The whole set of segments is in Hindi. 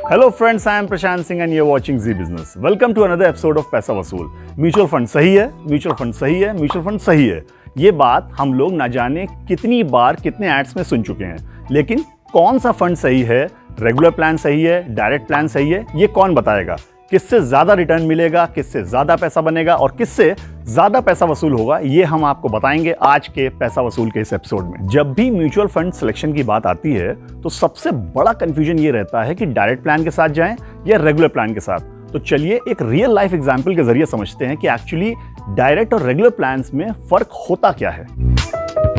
Hello friends, I am Prashant Singh and you are watching Zee business. Welcome to another episode of Paisa Vasool. Mutual fund सही है, म्यूचुअल फंड सही है, म्यूचुअल फंड सही है। ये बात हम लोग ना जाने कितनी बार कितने एड्स में सुन चुके हैं, लेकिन कौन सा फंड सही है, रेगुलर प्लान सही है, डायरेक्ट प्लान सही है, ये कौन बताएगा? किससे ज्यादा रिटर्न मिलेगा, किससे ज्यादा पैसा बनेगा और किससे ज्यादा पैसा वसूल होगा, ये हम आपको बताएंगे आज के पैसा वसूल के इस एपिसोड में। जब भी म्यूचुअल फंड सिलेक्शन की बात आती है तो सबसे बड़ा कंफ्यूजन ये रहता है कि डायरेक्ट प्लान के साथ जाएं या रेगुलर प्लान के साथ। तो चलिए एक रियल लाइफ एग्जांपल के जरिए समझते हैं कि एक्चुअली डायरेक्ट और रेगुलर प्लान्स में फर्क होता क्या है।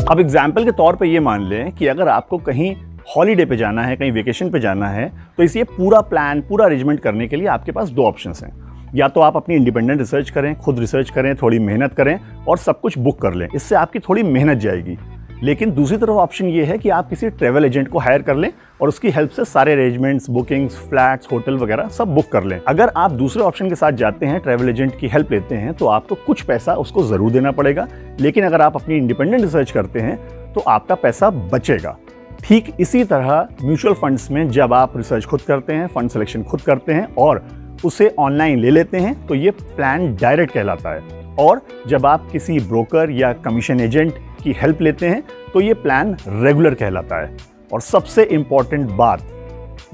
अब एग्जाम्पल के तौर पर यह मान लें कि अगर आपको कहीं हॉलीडे पे जाना है, कहीं वेकेशन पे जाना है, तो इसलिए पूरा प्लान, पूरा अरेंजमेंट करने के लिए आपके पास दो ऑप्शंस हैं। या तो आप अपनी इंडिपेंडेंट रिसर्च करें, खुद रिसर्च करें, थोड़ी मेहनत करें और सब कुछ बुक कर लें, इससे आपकी थोड़ी मेहनत जाएगी। लेकिन दूसरी तरफ ऑप्शन ये है कि आप किसी ट्रैवल एजेंट को हायर कर लें और उसकी हेल्प से सारे अरेंजमेंट्स, बुकिंग्स, फ्लैट्स, होटल वगैरह सब बुक कर लें। अगर आप दूसरे ऑप्शन के साथ जाते हैं, ट्रैवल एजेंट की हेल्प लेते हैं, तो आपको कुछ पैसा उसको जरूर देना पड़ेगा, लेकिन अगर आप अपनी इंडिपेंडेंट रिसर्च करते हैं तो आपका पैसा बचेगा। ठीक इसी तरह म्यूचुअल फंड्स में जब आप रिसर्च खुद करते हैं, फंड सिलेक्शन खुद करते हैं और उसे ऑनलाइन ले लेते हैं तो ये प्लान डायरेक्ट कहलाता है। और जब आप किसी ब्रोकर या कमीशन एजेंट की हेल्प लेते हैं तो ये प्लान रेगुलर कहलाता है। और सबसे इंपॉर्टेंट बात,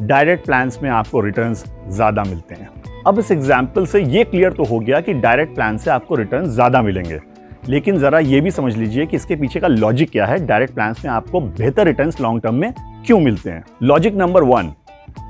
डायरेक्ट प्लान्स में आपको रिटर्न्स ज़्यादा मिलते हैं। अब इस एग्जाम्पल से ये क्लियर तो हो गया कि डायरेक्ट प्लान से आपको रिटर्न ज़्यादा मिलेंगे, लेकिन ज़रा ये भी समझ लीजिए कि इसके पीछे का लॉजिक क्या है। डायरेक्ट प्लान्स में आपको बेहतर रिटर्न्स लॉन्ग टर्म में क्यों मिलते हैं? लॉजिक नंबर 1,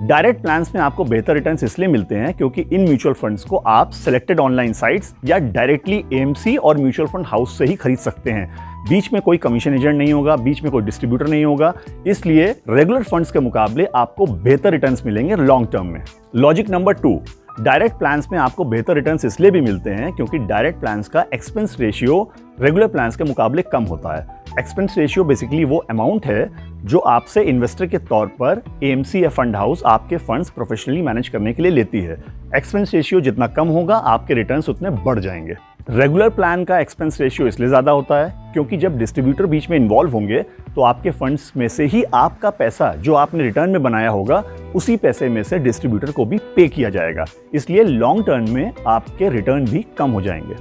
डायरेक्ट प्लान्स में आपको बेहतर रिटर्न्स इसलिए मिलते हैं क्योंकि इन म्यूचुअल फंड्स को आप सिलेक्टेड ऑनलाइन साइट्स या डायरेक्टली एएमसी और म्यूचुअल फंड हाउस से ही खरीद सकते हैं। बीच में कोई कमीशन एजेंट नहीं होगा, बीच में कोई डिस्ट्रीब्यूटर नहीं होगा, इसलिए रेगुलर फंड्स के मुकाबले आपको बेहतर रिटर्न्स मिलेंगे लॉन्ग टर्म में। लॉजिक नंबर 2, डायरेक्ट प्लान्स में आपको बेहतर रिटर्न्स इसलिए भी मिलते हैं क्योंकि डायरेक्ट प्लान्स का एक्सपेंस रेशियो रेगुलर प्लान्स के मुकाबले कम होता है। एक्सपेंस रेशियो बेसिकली वो अमाउंट है जो आपसे इन्वेस्टर के तौर पर एएमसी या फंड हाउस आपके फंड्स प्रोफेशनली मैनेज करने के लिए लेती है। एक्सपेंस रेशियो जितना कम होगा, आपके रिटर्न्स उतने बढ़ जाएंगे। रेगुलर प्लान का एक्सपेंस रेशियो इसलिए ज़्यादा होता है क्योंकि जब डिस्ट्रीब्यूटर बीच में इन्वॉल्व होंगे तो आपके फंड्स में से ही आपका पैसा जो आपने रिटर्न में बनाया होगा, उसी पैसे में से डिस्ट्रीब्यूटर को भी पे किया जाएगा, इसलिए लॉन्ग टर्म में आपके रिटर्न भी कम हो जाएंगे।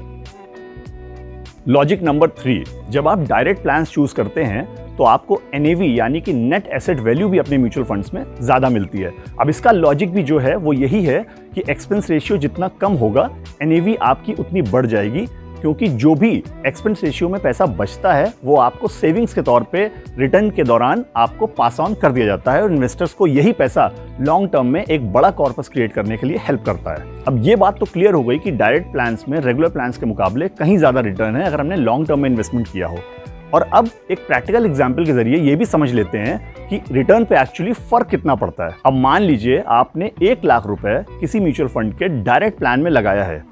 लॉजिक नंबर 3, जब आप डायरेक्ट प्लान्स चूज करते हैं तो आपको एनएवी यानी कि नेट एसेट वैल्यू भी अपने म्यूचुअल फंड्स में ज़्यादा मिलती है। अब इसका लॉजिक भी जो है वो यही है कि एक्सपेंस रेशियो जितना कम होगा, एनएवी आपकी उतनी बढ़ जाएगी, क्योंकि जो भी एक्सपेंस रेशियो में पैसा बचता है वो आपको सेविंग्स के तौर पे रिटर्न के दौरान आपको पास ऑन कर दिया जाता है और इन्वेस्टर्स को यही पैसा लॉन्ग टर्म में एक बड़ा कॉर्पस क्रिएट करने के लिए हेल्प करता है। अब ये बात तो क्लियर हो गई कि डायरेक्ट प्लान्स में रेगुलर प्लान्स के मुकाबले कहीं ज़्यादा रिटर्न है अगर हमने लॉन्ग टर्म में इन्वेस्टमेंट किया हो। और अब एक प्रैक्टिकल एग्जाम्पल के जरिए ये भी समझ लेते हैं कि रिटर्न पे एक्चुअली फर्क कितना पड़ता है। अब मान लीजिए आपने 1 लाख रुपए किसी म्यूचुअल फंड के डायरेक्ट प्लान में लगाया है,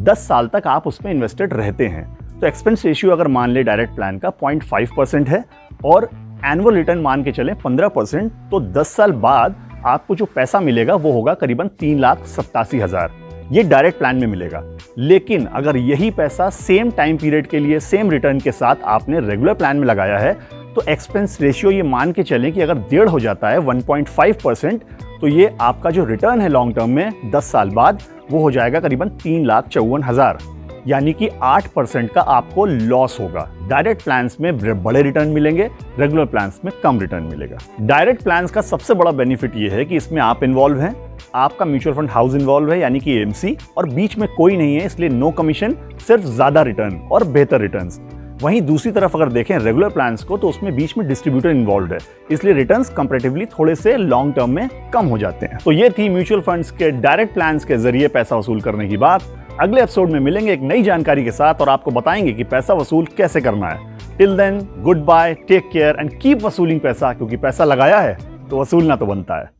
10 साल तक आप उसमें इन्वेस्टेड रहते हैं, तो एक्सपेंस रेशियो अगर मान ले डायरेक्ट प्लान का 0.5% है और एनुअल रिटर्न मान के चले 15%, तो 10 साल बाद आपको जो पैसा मिलेगा वो होगा करीबन 3,87,000। ये डायरेक्ट प्लान में मिलेगा। लेकिन अगर यही पैसा सेम टाइम पीरियड के लिए सेम रिटर्न के साथ आपने रेगुलर प्लान में लगाया है, तो एक्सपेंस रेशियो ये मान के चलें कि अगर 1.5 हो जाता है, 1.5%, तो ये आपका जो रिटर्न है लॉन्ग टर्म में 10 साल बाद वो हो जाएगा करीबन 3,54,000, यानी कि 8% का आपको लॉस होगा। डायरेक्ट प्लान्स में बड़े रिटर्न मिलेंगे, रेगुलर प्लान्स में कम रिटर्न मिलेगा। डायरेक्ट प्लान्स का सबसे बड़ा बेनिफिट ये है कि इसमें आप इन्वॉल्व हैं, आपका म्यूचुअल फंड हाउस इन्वॉल्व है यानी कि एएमसी, और बीच में कोई नहीं है, इसलिए नो कमीशन, सिर्फ ज्यादा रिटर्न और बेहतर रिटर्न्स। वहीं दूसरी तरफ अगर देखें रेगुलर प्लान्स को, तो उसमें बीच में डिस्ट्रीब्यूटर इन्वॉल्व है, इसलिए रिटर्न्स कंपैरेटिवली थोड़े से लॉन्ग टर्म में कम हो जाते हैं। तो ये थी म्यूचुअल फंड्स के डायरेक्ट प्लान्स के जरिए पैसा वसूल करने की बात। अगले एपिसोड में मिलेंगे एक नई जानकारी के साथ और आपको बताएंगे कि पैसा वसूल कैसे करना है। Till then, goodbye, take care and keep वसूलिंग पैसा, क्योंकि पैसा लगाया है तो वसूलना तो बनता है।